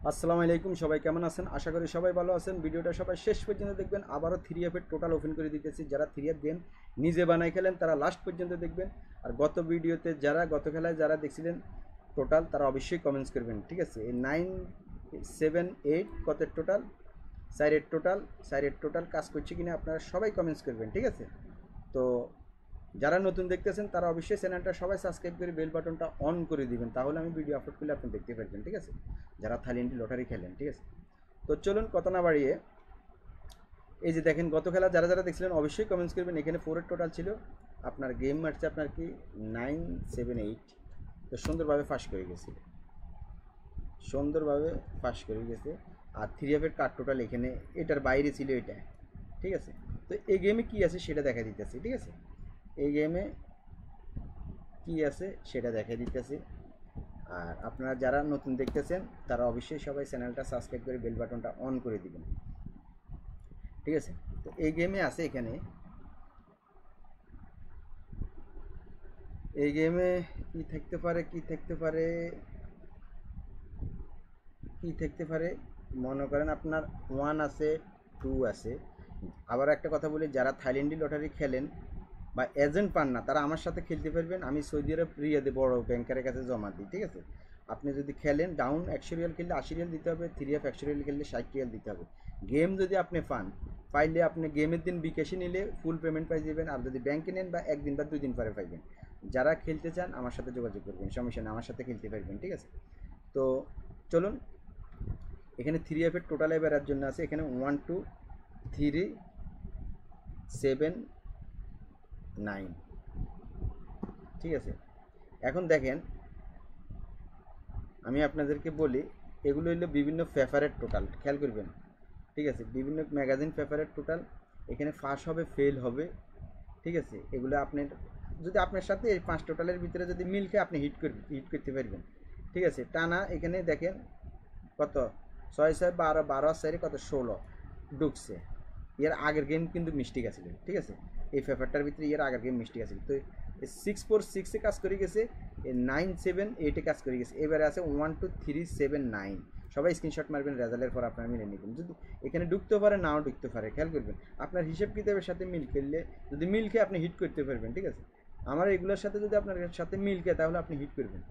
আসসালামু আলাইকুম, সবাই কেমন আছেন? আশা করি সবাই ভালো আছেন। ভিডিওটা সবাই শেষ পর্যন্ত দেখবেন। আবারও 3F এর টোটাল ওপেন করে দিতেছি। যারা 3F গেম নিজে বানাই খেলেন তারা লাস্ট পর্যন্ত দেখবেন। আর গত ভিডিওতে গত খেলায় যারা দেখছিলেন টোটাল, তারা অবশ্যই কমেন্টস করবেন, ঠিক আছে? এই 9, 7, 8 কতের টোটাল, সাইরের টোটাল কাজ করছে কিনা আপনারা সবাই কমেন্টস করবেন, ঠিক আছে? তো যারা নতুন দেখতেছেন তারা অবশ্যই চ্যানেলটা সবাই সাবস্ক্রাইব করে বেল বাটনটা অন করে দিবেন, তাহলে আমি ভিডিও আপলোড করলে আপনি দেখতে পারবেন, ঠিক আছে? যারা থাইল্যান্ডে লটারি খেলেন, ঠিক আছে? তো চলুন কথা না বাড়িয়ে, এই যে দেখেন গত খেলা যারা যারা দেখছিলেন অবশ্যই কমেন্টস করবেন। এখানে 4-এর টোটাল ছিল, আপনার গেম মারছে আপনার কি 9, 7, 8। তো সুন্দরভাবে ফাঁস করে গেছে, সুন্দরভাবে ফাঁস করে গেছে। আর 3F-এর কার্ড টোটাল এখানে এটার বাইরে ছিল এটা, ঠিক আছে? তো এই গেমে কি আছে সেটা দেখা দিতেছি, ঠিক আছে? এই গেমে কি আছে সেটা দেখা দিতেছি। আর আপনারা যারা নতুন দেখতেছেন তারা অবশ্যই সবাই চ্যানেলটা সাবস্ক্রাইব করে বেল বাটনটা অন করে দিবেন, ঠিক আছে? তো এই গেমে আছে এখানে, এই গেমে কি থাকতে পারে, কি থাকতে পারে, কি থাকতে পারে? মনে করেন আপনার 1 আছে, 2 আছে। আবার একটা কথা বলি, যারা থাইল্যান্ডি লটারি খেলেন বা এজেন্ট পান না তারা আমার সাথে খেলতে পারবেন। আমি সৌদি আরব রিয়াদে বড় ব্যাংকারের কাছে জমা দিই, ঠিক আছে? আপনি যদি খেলেন ডাউন 100 রিয়াল খেললে 80 রিয়াল দিতে হবে, 3F 100 রিয়াল খেললে 60 রিয়াল দিতে হবে। গেম যদি আপনি পাইলে আপনি গেমের দিন বিকাশে নিলে ফুল পেমেন্ট পাই যাবেন, আর যদি ব্যাংকে নেন বা একদিন বা 2 দিন পরে পাইবেন। যারা খেলতে চান আমার সাথে যোগাযোগ করবেন, সমস্যা নেই, আমার সাথে খেলতে পারবেন, ঠিক আছে? তো চলুন, এখানে 3F এর টোটালে বেরার জন্য আছে এখানে 1, 2, 3, 7, 9, ঠিক আছে? এখন দেখেন, আমি আপনাদেরকে বলি, এগুলো হলো বিভিন্ন পেপারের টোটাল, খেয়াল করবেন, ঠিক আছে? বিভিন্ন ম্যাগাজিন পেপারের টোটাল। এখানে ফাঁস হবে, ফেল হবে, ঠিক আছে? এগুলো আপনার, যদি আপনার সাথে এই 5 টোটালের ভিতরে যদি মিল খেয়ে আপনি হিট করতে পারবেন, ঠিক আছে? টানা এখানে দেখেন কত, 6, 6, 12, 12 কত 16 ঢুকছে। এর আগের গেম কিন্তু মিস্টেক আছিল, ঠিক আছে? এই পেপারটার ভিতরে এর আগের গেম মিস্টেক আছিল। তো 6, 4, 6-এ কাজ করে গেছে, 9, 7, 8-এ কাজ করে গেছে। এবারে আছে 1, 2, 3, 7, 9। সবাই স্ক্রিনশট মারবেন, রেজাল্টের পর আপনারা মিলে নেবেন। যদি এখানে ঢুকতে পারে, নাও ঢুকতে পারে, খেয়াল করবেন। আপনার হিসেব কিতাবের সাথে মিল খেললে, যদি মিল খেয়ে আপনি হিট করতে পারবেন, ঠিক আছে? আমার এগুলোর সাথে যদি আপনার সাথে মিল খেয়ে তাহলে আপনি হিট করবেন।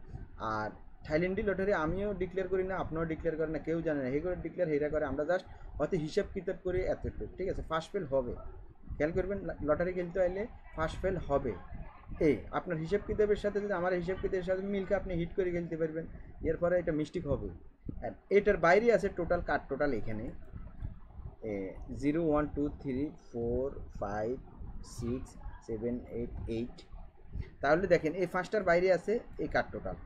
আর থাইল্যান্ডি লটারি আমিও ডিক্লেয়ার করি না, আপনিও ডিক্লেয়ার করেন না, কেউ জানে না। করে ডিক্লেয়ার হেরা করে, আমরা জাস্ট হয়তো হিসাব কিতাব করে এতটুকু, ঠিক আছে? ফার্স্ট ফেল হবে, খেয়াল করবেন। লটারি খেলতে আইলে ফার্স্ট ফেল হবে। এই আপনার হিসাব কিতাবের সাথে যদি আমার হিসাব কিতাবের সাথে মিলকে আপনি হিট করে খেলতে পারবেন, এরপরে এটা মিস্টেক হবে। আর এটার বাইরে আছে টোটাল কার্ড টোটাল এখানে 0, 1, 2, 3, 4, 5, 6, 7, 8, 8। তাহলে দেখেন এই 5টার বাইরে আছে এই কার্ড টোটাল।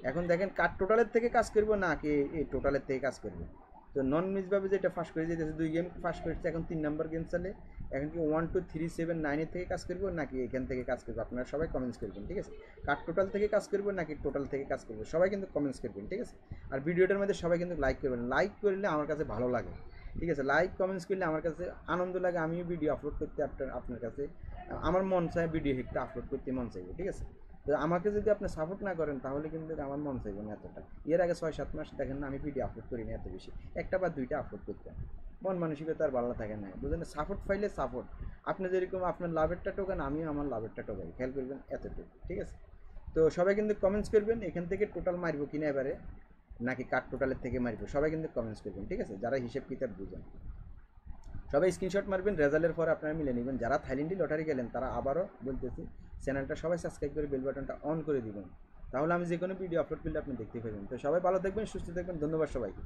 এখন দেখেন কার্ড টোটালের থেকে কাজ করবো নাকি এই টোটালের থেকে কাজ করবো। তো নন মিসভাবে যেটা ফার্স্ট করে যেতেছে, 2 গেম ফার্স্ট করেছে, এখন 3 নাম্বার গেম চলে। এখন কি 1, 2, 3, 7, 9-এর থেকে কাজ করবো নাকি এখান থেকে কাজ করবো? আপনারা সবাই কমেন্টস করবেন, ঠিক আছে? কার্ড টোটাল থেকে কাজ করবো নাকি টোটাল থেকে কাজ করবো, সবাই কিন্তু কমেন্টস করবেন, ঠিক আছে? আর ভিডিওটার মধ্যে সবাই কিন্তু লাইক করবেন, লাইক করলে আমার কাছে ভালো লাগে, ঠিক আছে? লাইক কমেন্টস করলে আমার কাছে আনন্দ লাগে, আমিও ভিডিও আপলোড করতে আপনার কাছে আমার মন চায়, ভিডিও হিটটা আপলোড করতে মন চাইবে, ঠিক আছে? তো আমাকে যদি আপনি সাপোর্ট না করেন তাহলে কিন্তু আমার মন চাইবে না এতটা। এর আগে 6-7 মাস দেখেন না আমি ভিডিও আপলোড করি না এত বেশি, একটা বা দুইটা আপলোড করতাম। মন মানসিকতা আর ভালো থাকে না, বুঝলেন? সাপোর্ট পাইলে সাপোর্ট, আপনি যেরকম আপনার লাভেরটা টোকেন, আমিও আমার লাভেরটা টোকাই, খেয়াল করবেন এতটুকু, ঠিক আছে? তো সবাই কিন্তু কমেন্টস করবেন এখান থেকে টোটাল মারবো কিনা এবারে, নাকি কাট টোটালের থেকে মারবো, সবাই কিন্তু কমেন্টস করবেন, ঠিক আছে? যারা হিসেব কিতাব বুঝেন সবাই স্ক্রিনশট মারবেন, রেজাল্টের পরে আপনারা মিলে নেবেন। যারা থাইল্যান্ডি লটারি গেলেন তারা আবারও বলতেছি, চ্যানেলটা সবাই সাবস্ক্রাইব করে বেল বাটনটা অন করে দিবেন, তাহলে আমি যে কোনো ভিডিও আপলোড করলে আপনি দেখতে পাবেন। তো সবাই ভালো থাকবেন, সুস্থ থাকবেন, ধন্যবাদ সবাইকে।